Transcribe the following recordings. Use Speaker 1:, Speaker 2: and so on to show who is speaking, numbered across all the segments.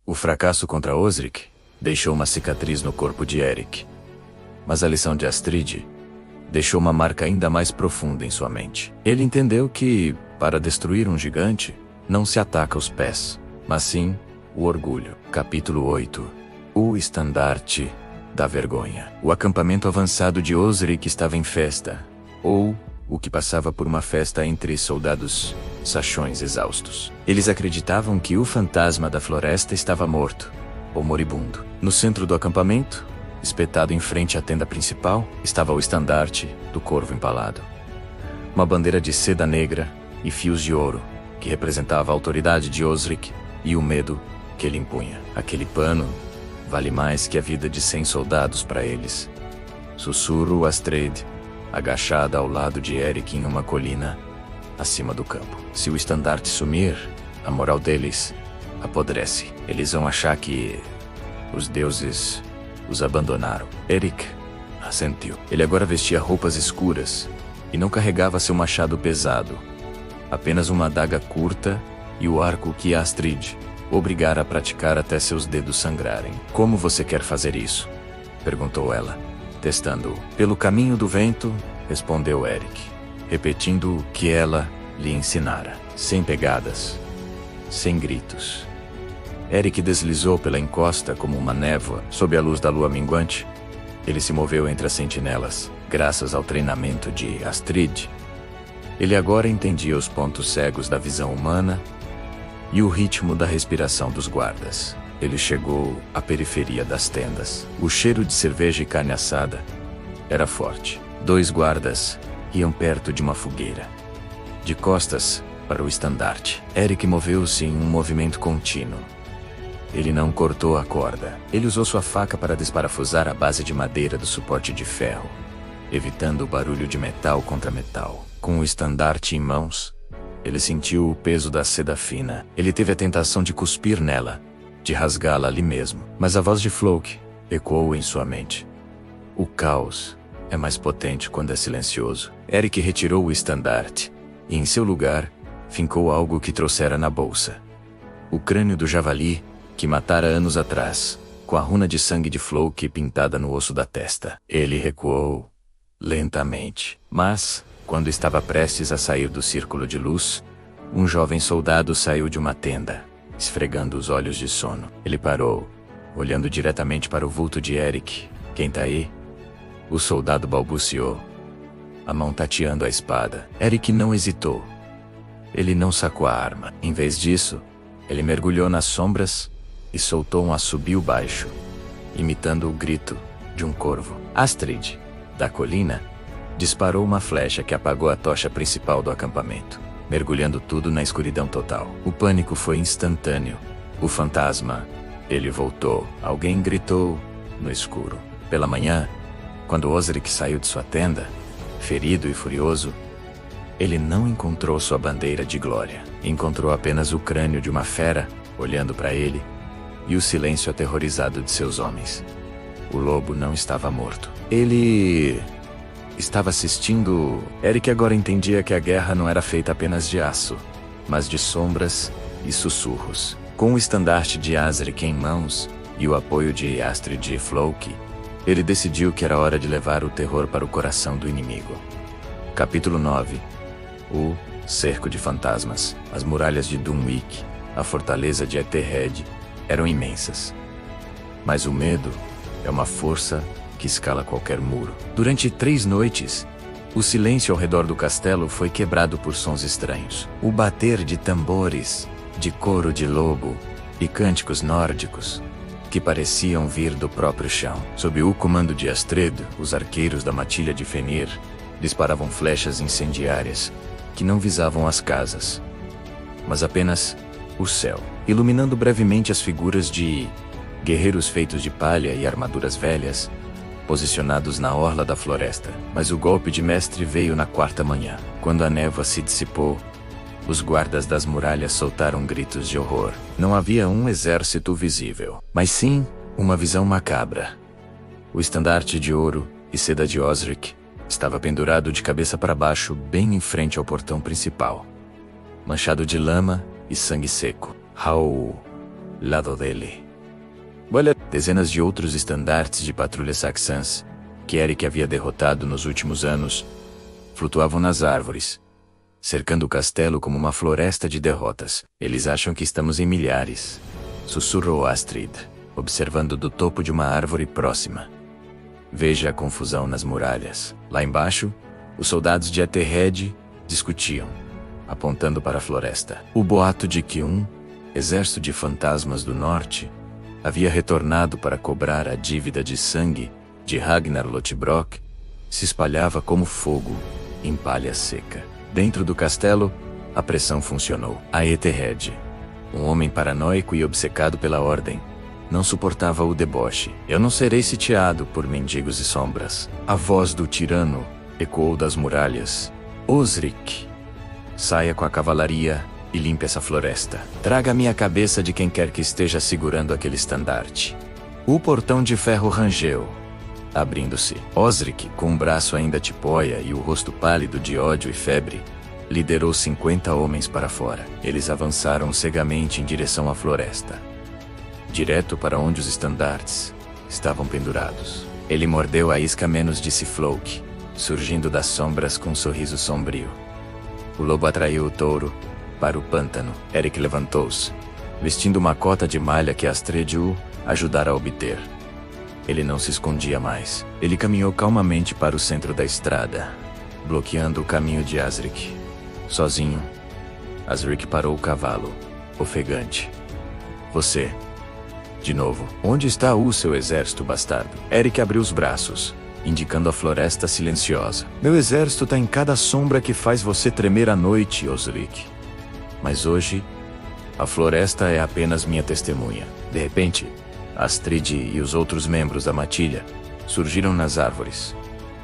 Speaker 1: O fracasso contra Osric deixou uma cicatriz no corpo de Eric. Mas a lição de Astrid deixou uma marca ainda mais profunda em sua mente. Ele entendeu que, para destruir um gigante, não se ataca os pés, mas sim o orgulho. Capítulo 8. O estandarte da vergonha. O acampamento avançado de Osric estava em festa, ou o que passava por uma festa entre soldados sachões exaustos. Eles acreditavam que o fantasma da floresta estava morto, ou moribundo. No centro do acampamento, espetado em frente à tenda principal, estava o estandarte do corvo empalado. Uma bandeira de seda negra e fios de ouro, que representava a autoridade de Osric e o medo que ele impunha. Aquele pano vale mais que a vida de 100 soldados para eles. Sussurro Astrid, agachada ao lado de Eric em uma colina, acima do campo. Se o estandarte sumir, a moral deles apodrece. Eles vão achar que os deuses os abandonaram. Eric assentiu. Ele agora vestia roupas escuras e não carregava seu machado pesado, apenas uma adaga curta e o arco que Astrid obrigara a praticar até seus dedos sangrarem. Como você quer fazer isso? Perguntou ela, testando-o. Pelo caminho do vento, respondeu Eric, repetindo o que ela lhe ensinara. Sem pegadas, sem gritos. Eric deslizou pela encosta como uma névoa sob a luz da lua minguante. Ele se moveu entre as sentinelas, graças ao treinamento de Astrid. Ele agora entendia os pontos cegos da visão humana e o ritmo da respiração dos guardas. Ele chegou à periferia das tendas. O cheiro de cerveja e carne assada era forte. 2 guardas iam perto de uma fogueira, de costas para o estandarte. Eric moveu-se em um movimento contínuo. Ele não cortou a corda. Ele usou sua faca para desparafusar a base de madeira do suporte de ferro, evitando o barulho de metal contra metal. Com o estandarte em mãos, ele sentiu o peso da seda fina. Ele teve a tentação de cuspir nela, de rasgá-la ali mesmo. Mas a voz de Floki ecoou em sua mente. O caos é mais potente quando é silencioso. Eric retirou o estandarte e, em seu lugar, fincou algo que trouxera na bolsa. O crânio do javali que matara anos atrás, com a runa de sangue de Floki pintada no osso da testa. Ele recuou lentamente. Mas, quando estava prestes a sair do círculo de luz, um jovem soldado saiu de uma tenda, esfregando os olhos de sono. Ele parou, olhando diretamente para o vulto de Eric. Quem tá aí? O soldado balbuciou, a mão tateando a espada. Eric não hesitou. Ele não sacou a arma. Em vez disso, ele mergulhou nas sombras e soltou um assobio baixo, imitando o grito de um corvo. Astrid, da colina, disparou uma flecha que apagou a tocha principal do acampamento, mergulhando tudo na escuridão total. O pânico foi instantâneo. O fantasma, ele voltou. Alguém gritou no escuro. Pela manhã, quando Osric saiu de sua tenda, ferido e furioso, ele não encontrou sua bandeira de glória. Encontrou apenas o crânio de uma fera olhando para ele e o silêncio aterrorizado de seus homens. O lobo não estava morto. Ele estava assistindo. Eric agora entendia que a guerra não era feita apenas de aço, mas de sombras e sussurros. Com o estandarte de Asric em mãos e o apoio de Astrid e Floki, ele decidiu que era hora de levar o terror para o coração do inimigo. Capítulo 9. O cerco de fantasmas. As muralhas de Dunwich, a fortaleza de Etherhead, eram imensas. Mas o medo é uma força que escala qualquer muro. Durante 3 noites, o silêncio ao redor do castelo foi quebrado por sons estranhos. O bater de tambores, de coro de lobo e cânticos nórdicos, que pareciam vir do próprio chão. Sob o comando de Astrid, os arqueiros da matilha de Fenir disparavam flechas incendiárias que não visavam as casas, mas apenas o céu, iluminando brevemente as figuras de guerreiros feitos de palha e armaduras velhas, posicionados na orla da floresta. Mas o golpe de mestre veio na 4ª manhã. Quando a névoa se dissipou, os guardas das muralhas soltaram gritos de horror. Não havia um exército visível, mas sim uma visão macabra. O estandarte de ouro e seda de Osric estava pendurado de cabeça para baixo bem em frente ao portão principal, manchado de lama e sangue seco. Raul lado dele. Olha, dezenas de outros estandartes de patrulhas saxãs, que Eric havia derrotado nos últimos anos, flutuavam nas árvores, cercando o castelo como uma floresta de derrotas. Eles acham que estamos em milhares, sussurrou Astrid, observando do topo de uma árvore próxima. Veja a confusão nas muralhas. Lá embaixo, os soldados de Ethelred discutiam, apontando para a floresta. O boato de que um exército de fantasmas do norte havia retornado para cobrar a dívida de sangue de Ragnar Lothbrok se espalhava como fogo em palha seca. Dentro do castelo, a pressão funcionou. A Ethelred, um homem paranoico e obcecado pela ordem, não suportava o deboche. Eu não serei sitiado por mendigos e sombras. A voz do tirano ecoou das muralhas. Osric, saia com a cavalaria e limpe essa floresta. Traga-me a cabeça de quem quer que esteja segurando aquele estandarte. O portão de ferro rangeu, abrindo-se. Osric, com um braço ainda tipóia e o rosto pálido de ódio e febre, liderou 50 homens para fora. Eles avançaram cegamente em direção à floresta, direto para onde os estandartes estavam pendurados. Ele mordeu a isca menos, disse Floke, surgindo das sombras com um sorriso sombrio. O lobo atraiu o touro para o pântano. Eric levantou-se, vestindo uma cota de malha que Astrid o ajudara a obter. Ele não se escondia mais. Ele caminhou calmamente para o centro da estrada, bloqueando o caminho de Asric. Sozinho, Asric parou o cavalo, ofegante. Você... De novo, onde está o seu exército, bastardo? Eric abriu os braços, indicando a floresta silenciosa. Meu exército está em cada sombra que faz você tremer à noite, Osric. Mas hoje, a floresta é apenas minha testemunha. De repente, Astrid e os outros membros da matilha surgiram nas árvores,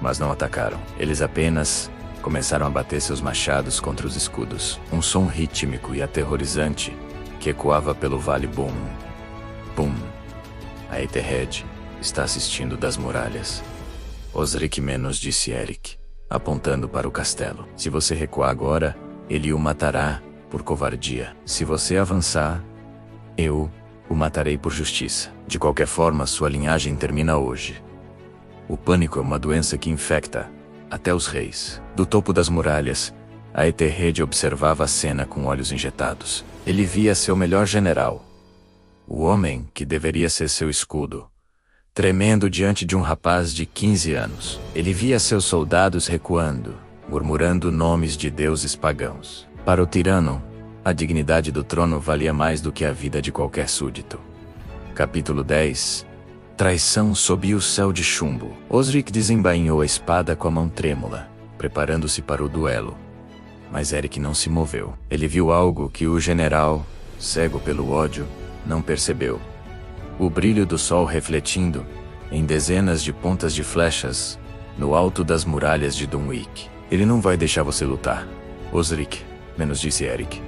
Speaker 1: mas não atacaram. Eles apenas começaram a bater seus machados contra os escudos. Um som rítmico e aterrorizante que ecoava pelo vale. Bum, bum. A Ethelred está assistindo das muralhas. Osric menos, disse Eric, apontando para o castelo. Se você recuar agora, ele o matará por covardia. Se você avançar, eu o matarei por justiça. De qualquer forma, sua linhagem termina hoje. O pânico é uma doença que infecta até os reis. Do topo das muralhas, a Ethelred observava a cena com olhos injetados. Ele via seu melhor general, o homem que deveria ser seu escudo, tremendo diante de um rapaz de 15 anos. Ele via seus soldados recuando, murmurando nomes de deuses pagãos. Para o tirano, a dignidade do trono valia mais do que a vida de qualquer súdito. Capítulo 10. Traição sob o céu de chumbo. Osric desembainhou a espada com a mão trêmula, preparando-se para o duelo. Mas Eric não se moveu. Ele viu algo que o general, cego pelo ódio, não percebeu. O brilho do sol refletindo, em dezenas de pontas de flechas, no alto das muralhas de Dunwich. Ele não vai deixar você lutar, Osric, menos, disse Eric,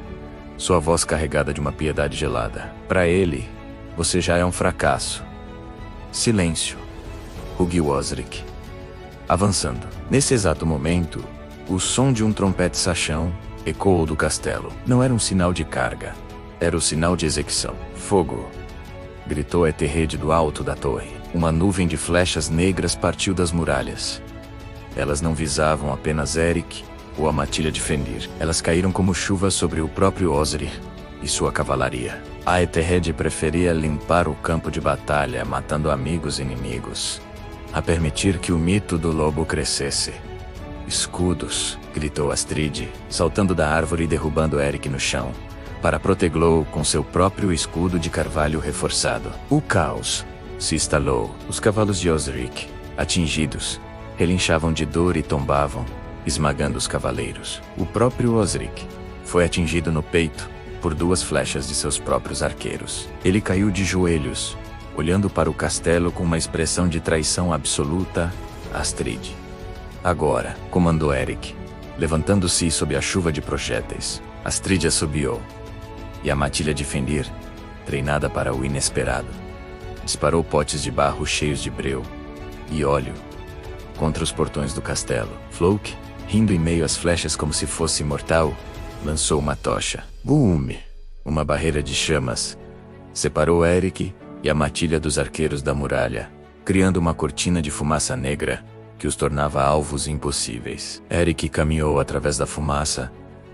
Speaker 1: sua voz carregada de uma piedade gelada. Para ele, você já é um fracasso. Silêncio, rugiu Osric, avançando. Nesse exato momento, o som de um trompete saxão ecoou do castelo. Não era um sinal de carga, era o sinal de execução. Fogo! Gritou Ethelred do alto da torre. Uma nuvem de flechas negras partiu das muralhas. Elas não visavam apenas Eric ou a matilha de Fenrir. Elas caíram como chuva sobre o próprio Osric e sua cavalaria. A Ethelred preferia limpar o campo de batalha, matando amigos e inimigos, a permitir que o mito do lobo crescesse. Escudos! Gritou Astrid, saltando da árvore e derrubando Eric no chão, para protegê-lo com seu próprio escudo de carvalho reforçado. O caos se instalou. Os cavalos de Osric, atingidos, relinchavam de dor e tombavam, esmagando os cavaleiros. O próprio Osric foi atingido no peito por 2 flechas de seus próprios arqueiros. Ele caiu de joelhos, olhando para o castelo com uma expressão de traição absoluta. Astrid. Agora, comandou Eric, levantando-se sob a chuva de projéteis. Astrid assobiou. E a matilha de Fenrir, treinada para o inesperado, disparou potes de barro cheios de breu e óleo contra os portões do castelo. Floke, rindo em meio às flechas como se fosse imortal, lançou uma tocha. Boom! Uma barreira de chamas separou Eric e a matilha dos arqueiros da muralha, criando uma cortina de fumaça negra que os tornava alvos impossíveis. Eric caminhou através da fumaça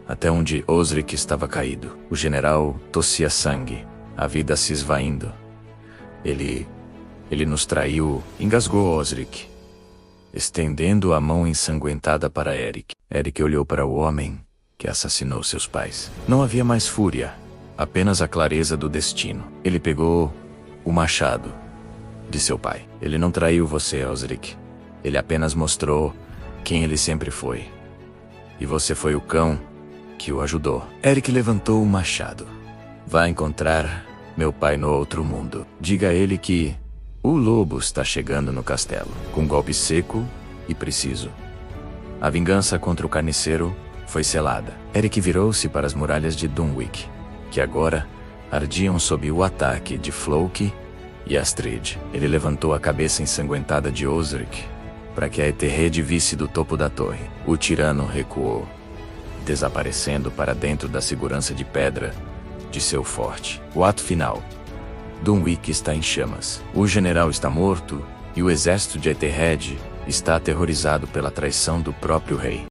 Speaker 1: até onde Osric estava caído. O general tossia sangue, a vida se esvaindo. Ele nos traiu, engasgou Osric, estendendo a mão ensanguentada para Eric. Eric olhou para o homem que assassinou seus pais. Não havia mais fúria, apenas a clareza do destino. Ele pegou o machado de seu pai. Ele não traiu você, Osric. Ele apenas mostrou quem ele sempre foi. E você foi o cão que o ajudou. Eric levantou o machado. Vá encontrar meu pai no outro mundo. Diga a ele que o lobo está chegando no castelo, com um golpe seco e preciso. A vingança contra o carniceiro foi selada. Eric virou-se para as muralhas de Dunwich, que agora ardiam sob o ataque de Floki e Astrid. Ele levantou a cabeça ensanguentada de Osric para que a Ethered visse do topo da torre. O tirano recuou, desaparecendo para dentro da segurança de pedra de seu forte. O ato final. Dunwich está em chamas. O general está morto e o exército de Ethered está aterrorizado pela traição do próprio rei.